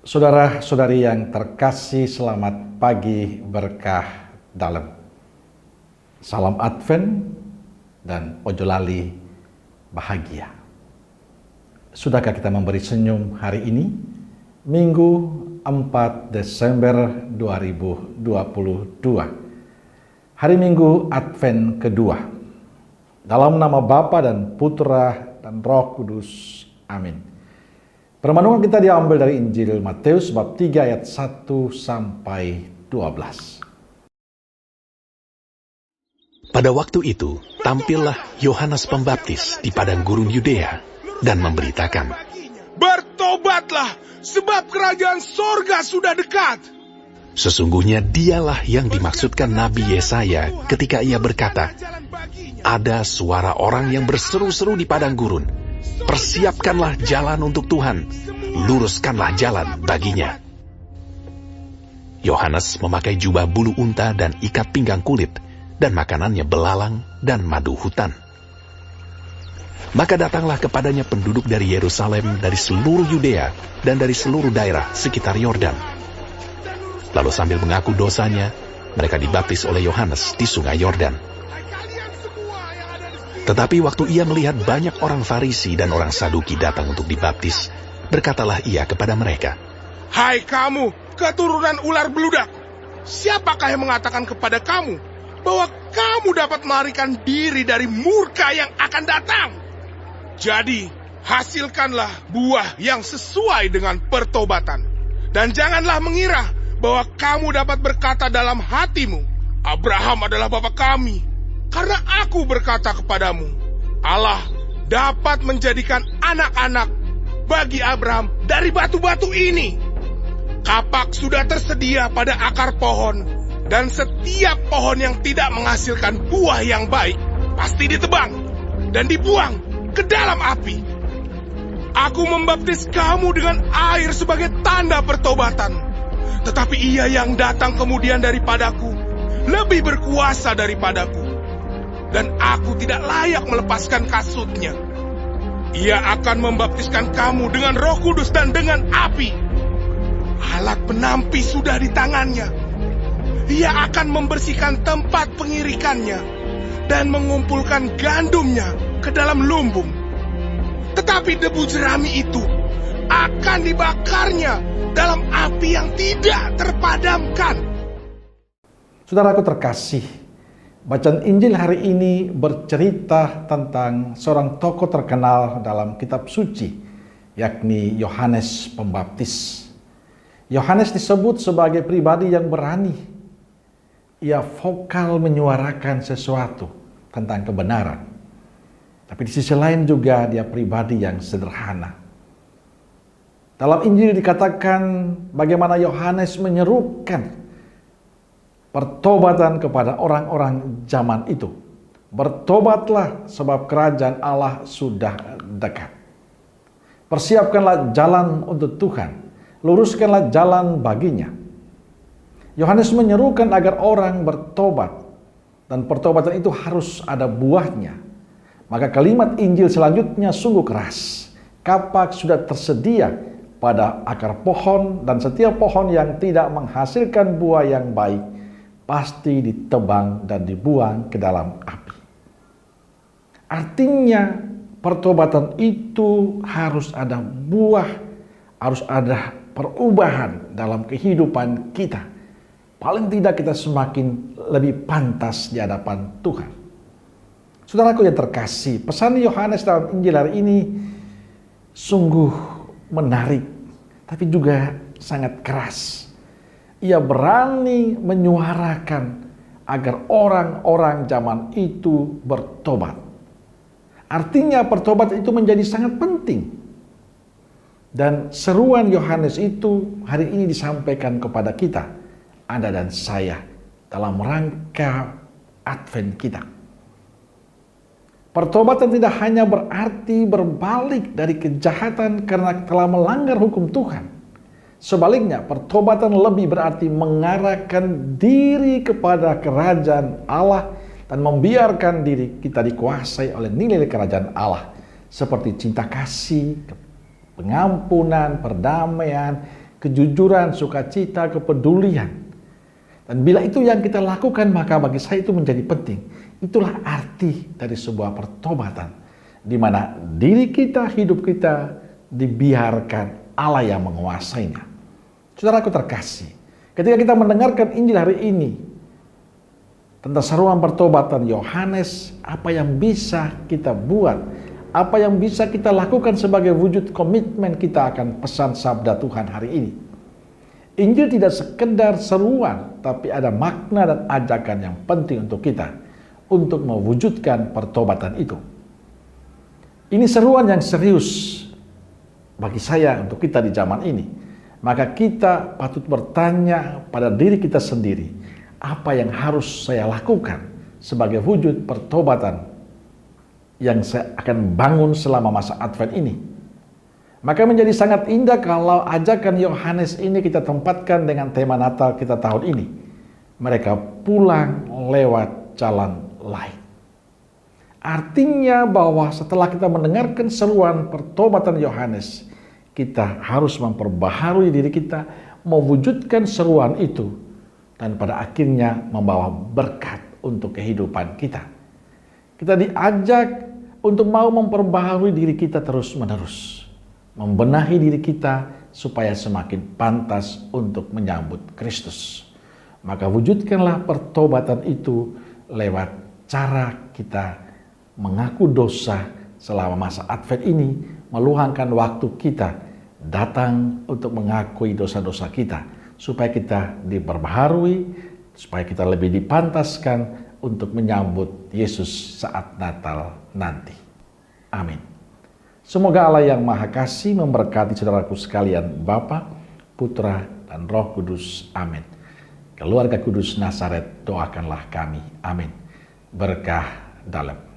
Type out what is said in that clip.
Saudara-saudari yang terkasih, selamat pagi berkah dalam. Salam Advent dan ojo lali bahagia. Sudahkah kita memberi senyum hari ini? Minggu 4 Desember 2022. Hari Minggu Advent kedua. Dalam nama Bapa dan Putra dan Roh Kudus. Amin. Permenungan kita diambil dari Injil Matius bab 3 ayat 1 sampai 12. Pada waktu itu, tampillah Yohanes Pembaptis di padang gurun Yudea dan memberitakan, "Bertobatlah, sebab kerajaan sorga sudah dekat." Sesungguhnya dialah yang dimaksudkan Nabi Yesaya ketika ia berkata, "Ada suara orang yang berseru-seru di padang gurun, persiapkanlah jalan untuk Tuhan, luruskanlah jalan baginya." Yohanes memakai jubah bulu unta dan ikat pinggang kulit, dan makanannya belalang dan madu hutan. Maka datanglah kepadanya penduduk dari Yerusalem, dari seluruh Yudea, dan dari seluruh daerah sekitar Yordan. Lalu sambil mengaku dosanya, mereka dibaptis oleh Yohanes di sungai Yordan. Tetapi waktu ia melihat banyak orang Farisi dan orang Saduki datang untuk dibaptis, berkatalah ia kepada mereka, "Hai kamu, keturunan ular beludak, siapakah yang mengatakan kepada kamu bahwa kamu dapat melarikan diri dari murka yang akan datang? Jadi, hasilkanlah buah yang sesuai dengan pertobatan. Dan janganlah mengira bahwa kamu dapat berkata dalam hatimu, Abraham adalah bapa kami. Karena aku berkata kepadamu, Allah dapat menjadikan anak-anak bagi Abraham dari batu-batu ini. Kapak sudah tersedia pada akar pohon, dan setiap pohon yang tidak menghasilkan buah yang baik pasti ditebang dan dibuang ke dalam api. Aku membaptis kamu dengan air sebagai tanda pertobatan, tetapi ia yang datang kemudian daripadaku lebih berkuasa daripadaku, dan aku tidak layak melepaskan kasutnya. Ia akan membaptiskan kamu dengan Roh Kudus dan dengan api. Alat penampi sudah di tangannya. Ia akan membersihkan tempat pengirikannya dan mengumpulkan gandumnya ke dalam lumbung. Tetapi debu jerami itu akan dibakarnya dalam api yang tidak terpadamkan." Saudaraku terkasih, bacaan Injil hari ini bercerita tentang seorang tokoh terkenal dalam kitab suci, yakni Yohanes Pembaptis. Yohanes disebut sebagai pribadi yang berani. Ia vokal menyuarakan sesuatu tentang kebenaran. Tapi di sisi lain juga dia pribadi yang sederhana. Dalam Injil dikatakan bagaimana Yohanes menyerukan pertobatan kepada orang-orang zaman itu. Bertobatlah sebab kerajaan Allah sudah dekat. Persiapkanlah jalan untuk Tuhan. Luruskanlah jalan baginya. Yohanes menyerukan agar orang bertobat. Dan pertobatan itu harus ada buahnya. Maka kalimat Injil selanjutnya sungguh keras. Kapak sudah tersedia pada akar pohon, dan setiap pohon yang tidak menghasilkan buah yang baik pasti ditebang dan dibuang ke dalam api. Artinya pertobatan itu harus ada buah, harus ada perubahan dalam kehidupan kita. Paling tidak kita semakin lebih pantas di hadapan Tuhan. Saudaraku yang terkasih, pesan Yohanes dalam Injil hari ini sungguh menarik, tapi juga sangat keras. Ia berani menyuarakan agar orang-orang zaman itu bertobat. Artinya pertobatan itu menjadi sangat penting. Dan seruan Yohanes itu hari ini disampaikan kepada kita, Anda dan saya, dalam rangka Advent kita. Pertobatan tidak hanya berarti berbalik dari kejahatan karena telah melanggar hukum Tuhan. Sebaliknya, pertobatan lebih berarti mengarahkan diri kepada kerajaan Allah dan membiarkan diri kita dikuasai oleh nilai kerajaan Allah, seperti cinta kasih, pengampunan, perdamaian, kejujuran, sukacita, kepedulian. Dan bila itu yang kita lakukan, maka bagi saya itu menjadi penting. Itulah arti dari sebuah pertobatan, di mana diri kita, hidup kita dibiarkan Allah yang menguasainya. Saudaraku terkasih, ketika kita mendengarkan Injil hari ini tentang seruan pertobatan Yohanes, apa yang bisa kita buat, apa yang bisa kita lakukan sebagai wujud komitmen kita akan pesan sabda Tuhan hari ini. Injil tidak sekedar seruan, tapi ada makna dan ajakan yang penting untuk kita untuk mewujudkan pertobatan itu. Ini seruan yang serius bagi saya untuk kita di zaman ini. Maka kita patut bertanya pada diri kita sendiri, apa yang harus saya lakukan sebagai wujud pertobatan yang saya akan bangun selama masa Advent ini. Maka menjadi sangat indah kalau ajakan Yohanes ini kita tempatkan dengan tema Natal kita tahun ini. Mereka pulang lewat jalan lain. Artinya bahwa setelah kita mendengarkan seruan pertobatan Yohanes, kita harus memperbaharui diri kita, mewujudkan seruan itu, dan pada akhirnya membawa berkat untuk kehidupan kita. Kita diajak untuk mau memperbaharui diri kita terus-menerus, membenahi diri kita supaya semakin pantas untuk menyambut Kristus. Maka wujudkanlah pertobatan itu lewat cara kita mengaku dosa selama masa Advent ini, meluangkan waktu kita datang untuk mengakui dosa-dosa kita, supaya kita diperbaharui, supaya kita lebih dipantaskan untuk menyambut Yesus saat Natal nanti. Amin. Semoga Allah yang Maha Kasih memberkati saudaraku sekalian, Bapa, Putra, dan Roh Kudus. Amin. Keluarga Kudus Nazaret, doakanlah kami. Amin. Berkah dalam.